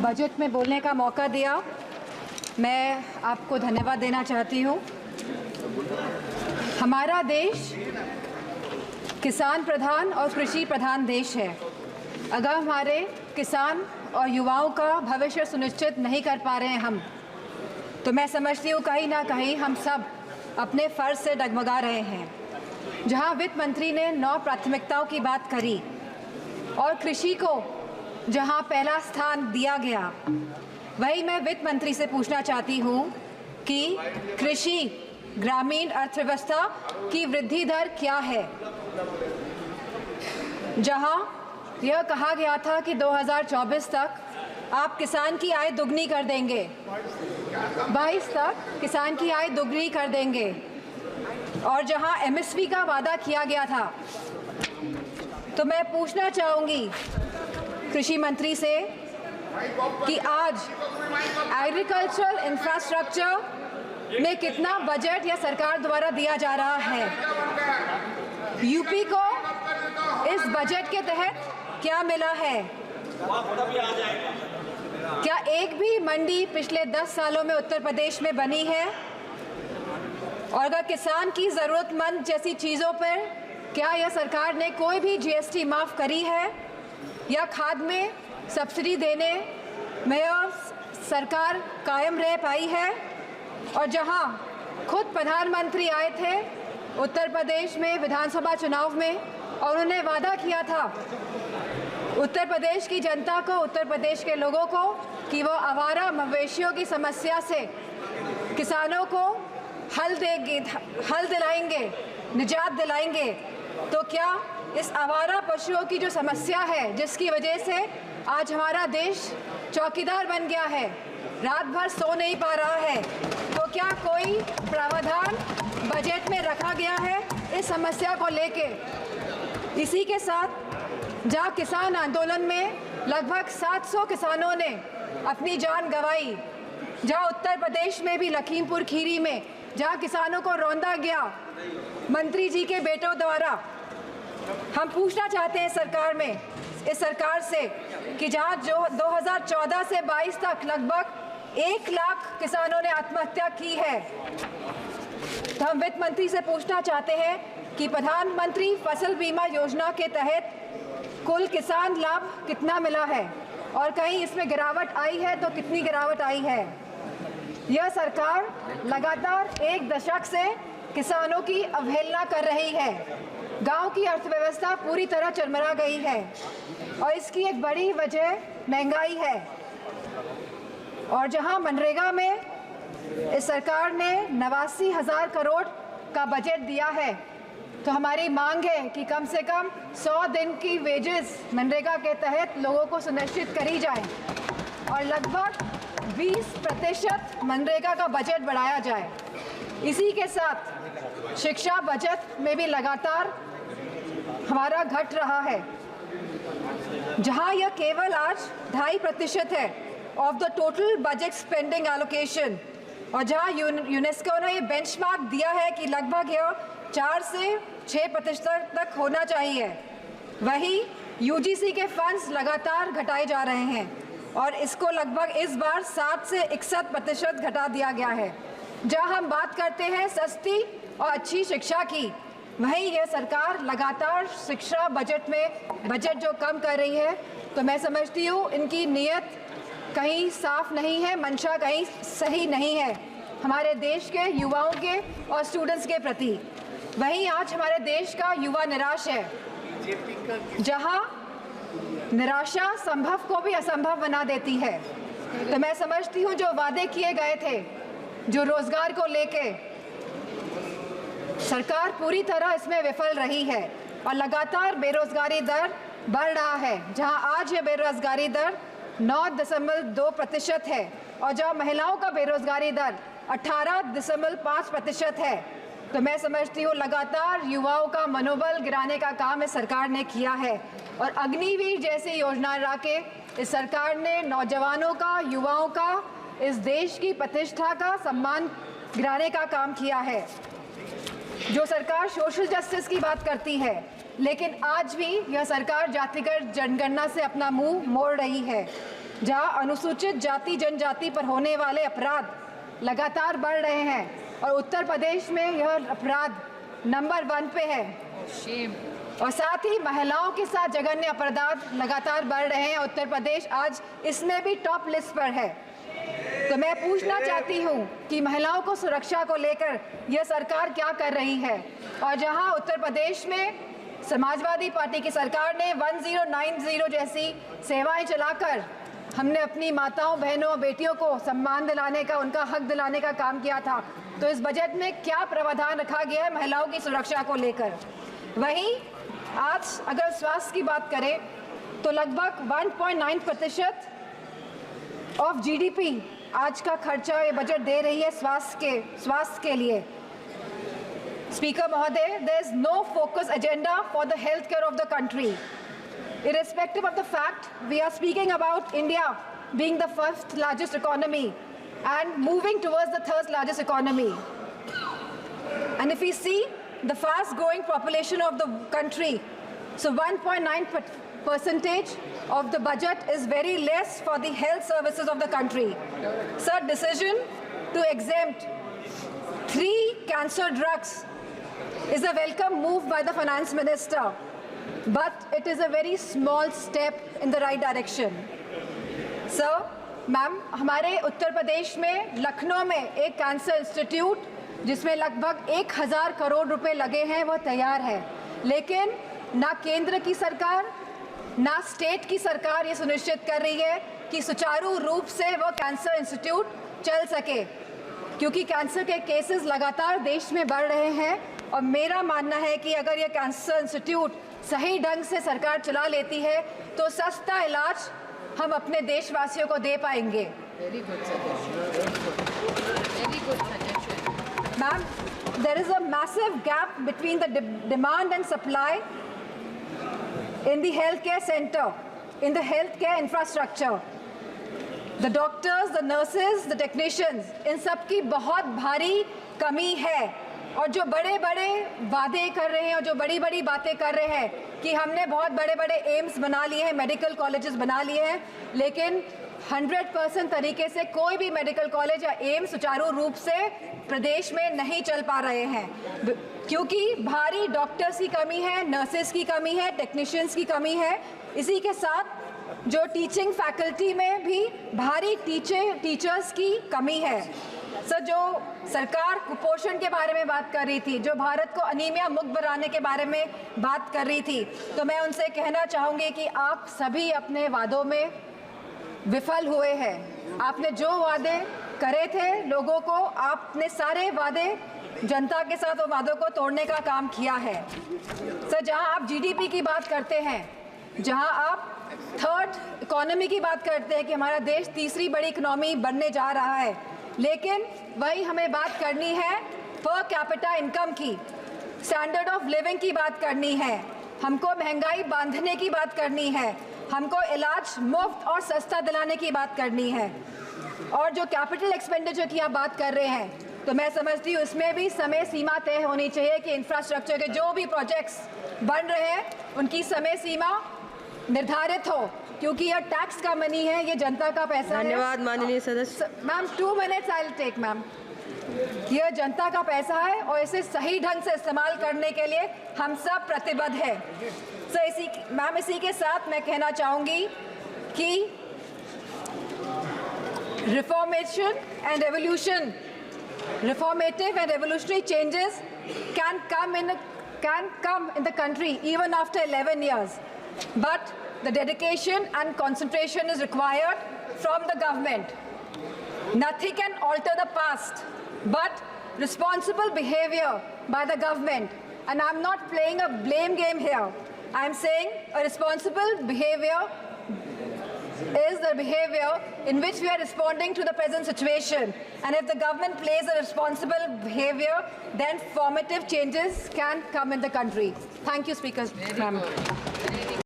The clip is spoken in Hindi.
बजट में बोलने का मौका दिया। मैं आपको धन्यवाद देना चाहती हूँ। हमारा देश किसान प्रधान और कृषि प्रधान देश है। अगर हमारे किसान और युवाओं का भविष्य सुनिश्चित नहीं कर पा रहे हैं हम, तो मैं समझती हूँ कहीं ना कहीं हम सब अपने फ़र्ज से डगमगा रहे हैं। जहाँ वित्त मंत्री ने 9 प्राथमिकताओं की बात करी और कृषि को जहाँ पहला स्थान दिया गया, वही मैं वित्त मंत्री से पूछना चाहती हूँ कि कृषि ग्रामीण अर्थव्यवस्था की वृद्धि दर क्या है। जहाँ यह कहा गया था कि 2024 तक आप किसान की आय दुगनी कर देंगे, 22 तक किसान की आय दुगनी कर देंगे, और जहाँ एमएसपी का वादा किया गया था, तो मैं पूछना चाहूँगी कृषि मंत्री से कि आज एग्रीकल्चरल इंफ्रास्ट्रक्चर में कितना बजट या सरकार द्वारा दिया जा रहा है। यूपी को इस बजट के तहत क्या मिला है? क्या एक भी मंडी पिछले 10 सालों में उत्तर प्रदेश में बनी है? और अगर किसान की ज़रूरतमंद जैसी चीज़ों पर क्या यह सरकार ने कोई भी जीएसटी माफ़ करी है, या खाद में सब्सिडी देने में और सरकार कायम रह पाई है? और जहां खुद प्रधानमंत्री आए थे उत्तर प्रदेश में विधानसभा चुनाव में और उन्होंने वादा किया था उत्तर प्रदेश की जनता को, उत्तर प्रदेश के लोगों को, कि वो आवारा मवेशियों की समस्या से किसानों को हल दिलाएंगे, निजात दिलाएंगे, तो क्या इस आवारा पशुओं की जो समस्या है, जिसकी वजह से आज हमारा देश चौकीदार बन गया है, रात भर सो नहीं पा रहा है, तो क्या कोई प्रावधान बजट में रखा गया है इस समस्या को लेके? इसी के साथ जहाँ किसान आंदोलन में लगभग 700 किसानों ने अपनी जान गंवाई, जहाँ उत्तर प्रदेश में भी लखीमपुर खीरी में जहाँ किसानों को रौंदा गया मंत्री जी के बेटों द्वारा, हम पूछना चाहते हैं इस सरकार से कि जहाँ जो 2014 से 22 तक लगभग 1 लाख किसानों ने आत्महत्या की है, तो हम वित्त मंत्री से पूछना चाहते हैं कि प्रधानमंत्री फसल बीमा योजना के तहत कुल किसान लाभ कितना मिला है, और कहीं इसमें गिरावट आई है तो कितनी गिरावट आई है। यह सरकार लगातार 1 दशक से किसानों की अवहेलना कर रही है। गांव की अर्थव्यवस्था पूरी तरह चरमरा गई है और इसकी एक बड़ी वजह महंगाई है। और जहां मनरेगा में इस सरकार ने 89,000 करोड़ का बजट दिया है, तो हमारी मांग है कि कम से कम 100 दिन की वेजेस मनरेगा के तहत लोगों को सुनिश्चित करी जाए और लगभग 20% मनरेगा का बजट बढ़ाया जाए। इसी के साथ शिक्षा बजट में भी लगातार हमारा घट रहा है, जहां यह केवल आज 2.5% है of the total budget spending allocation, और जहां यूनेस्को ने ये बेंचमार्क दिया है कि लगभग यह 4 से 6% तक होना चाहिए, वही यूजीसी के फंड्स लगातार घटाए जा रहे हैं और इसको लगभग इस बार 7 से 61% घटा दिया गया है। जहां हम बात करते हैं सस्ती और अच्छी शिक्षा की, वहीं यह सरकार लगातार शिक्षा बजट में बजट जो कम कर रही है, तो मैं समझती हूँ इनकी नीयत कहीं साफ नहीं है, मंशा कहीं सही नहीं है हमारे देश के युवाओं के और स्टूडेंट्स के प्रति। वहीं आज हमारे देश का युवा निराश है, जहां निराशा संभव को भी असंभव बना देती है। तो मैं समझती हूँ जो वादे किए गए थे, जो रोजगार को लेके, सरकार पूरी तरह इसमें विफल रही है और लगातार बेरोजगारी दर बढ़ रहा है। जहां आज ये बेरोजगारी दर 9.2% है और जहां महिलाओं का बेरोजगारी दर 18.5% है, तो मैं समझती हूँ लगातार युवाओं का मनोबल गिराने का काम इस सरकार ने किया है। और अग्निवीर जैसी योजना ला के इस सरकार ने नौजवानों का, युवाओं का, इस देश की प्रतिष्ठा का, सम्मान गिराने का काम किया है। जो सरकार सोशल जस्टिस की बात करती है, लेकिन आज भी यह सरकार जातिगत जनगणना से अपना मुंह मोड़ रही है। जहां अनुसूचित जाति जनजाति पर होने वाले अपराध लगातार बढ़ रहे हैं और उत्तर प्रदेश में यह अपराध नंबर 1 पे है। और साथ ही महिलाओं के साथ जघन्य अपराध लगातार बढ़ रहे हैं। उत्तर प्रदेश आज इसमें भी टॉप लिस्ट पर है। तो मैं पूछना चाहती हूँ कि महिलाओं को सुरक्षा को लेकर यह सरकार क्या कर रही है। और जहां उत्तर प्रदेश में समाजवादी पार्टी की सरकार ने 1090 जैसी सेवाएं चलाकर हमने अपनी माताओं, बहनों, बेटियों को सम्मान दिलाने का, उनका हक दिलाने का काम किया था, तो इस बजट में क्या प्रावधान रखा गया है महिलाओं की सुरक्षा को लेकर। वहीं आज अगर स्वास्थ्य की बात करें तो लगभग 1.9% ऑफ जीडीपी आज का खर्चा ये बजट दे रही है स्वास्थ्य के लिए। स्पीकर महोदय, there is no focus agenda for the healthcare of the country. Irrespective of the fact we are speaking about India being the 1st largest economy and moving towards the 3rd largest economy. And if we see the fast growing population of the country, so 1.9% of the budget is very less for the health services of the country. Sir, decision to exempt 3 cancer drugs is a welcome move by the finance minister, but it is a very small step in the right direction. Sir, ma'am, हमारे उत्तर प्रदेश में लखनऊ में एक कैंसर इंस्टीट्यूट जिसमें लगभग 1000 करोड़ रुपए लगे हैं वो तैयार है, लेकिन ना केंद्र की सरकार ना स्टेट की सरकार ये सुनिश्चित कर रही है कि सुचारू रूप से वो कैंसर इंस्टीट्यूट चल सके, क्योंकि कैंसर के केसेस लगातार देश में बढ़ रहे हैं। और मेरा मानना है कि अगर ये कैंसर इंस्टीट्यूट सही ढंग से सरकार चला लेती है तो सस्ता इलाज हम अपने देशवासियों को दे पाएंगे। Very good suggestion. Very good suggestion. Ma'am, there is a massive gap between the demand and supply in the healthcare center, in the healthcare infrastructure. The doctors, the nurses, the technicians, इन सब की बहुत भारी कमी है। और जो बड़े बड़े वादे कर रहे हैं और जो बड़ी बड़ी बातें कर रहे हैं कि हमने बहुत बड़े बड़े एम्स बना लिए हैं, मेडिकल कॉलेजेस बना लिए हैं, लेकिन 100% तरीके से कोई भी मेडिकल कॉलेज या एम्स सुचारू रूप से प्रदेश में नहीं चल पा रहे हैं, क्योंकि भारी डॉक्टर्स की कमी है, नर्सेस की कमी है, टेक्नीशियंस की कमी है। इसी के साथ जो टीचिंग फैकल्टी में भी भारी टीचर्स की कमी है। सर, जो सरकार कुपोषण के बारे में बात कर रही थी, जो भारत को अनीमिया मुक्त बनाने के बारे में बात कर रही थी, तो मैं उनसे कहना चाहूँगी कि आप सभी अपने वादों में विफल हुए हैं। आपने जो वादे करे थे लोगों को, आपने सारे वादे जनता के साथ वो वादों को तोड़ने का काम किया है। सर, जहां आप जीडीपी की बात करते हैं, जहां आप 3rd इकोनॉमी की बात करते हैं कि हमारा देश तीसरी बड़ी इकोनॉमी बनने जा रहा है, लेकिन वही हमें बात करनी है पर कैपिटा इनकम की, स्टैंडर्ड ऑफ लिविंग की बात करनी है, हमको महंगाई बांधने की बात करनी है, हमको इलाज मुफ्त और सस्ता दिलाने की बात करनी है। और जो कैपिटल एक्सपेंडिचर की आप बात कर रहे हैं, तो मैं समझती हूँ इसमें भी समय सीमा तय होनी चाहिए कि इंफ्रास्ट्रक्चर के जो भी प्रोजेक्ट्स बन रहे हैं उनकी समय सीमा निर्धारित हो, क्योंकि यह टैक्स का मनी है, ये जनता का पैसा है। धन्यवाद माननीय सदस्य। Ma'am, 2 minutes I will take ma'am. यह जनता का पैसा है और इसे सही ढंग से इस्तेमाल करने के लिए हम सब प्रतिबद्ध हैं। सो इसी के साथ मैं कहना चाहूँगी कि reformative and revolutionary changes can come in the country even after 11 years, but the dedication and concentration is required from the government. Nothing can alter the past but responsible behavior by the government, and I'm not playing a blame game here. I'm saying a responsible behavior is the behavior in which we are responding to the present situation, and if the government plays a responsible behavior, then formative changes can come in the country. Thank you, Speaker. Very good.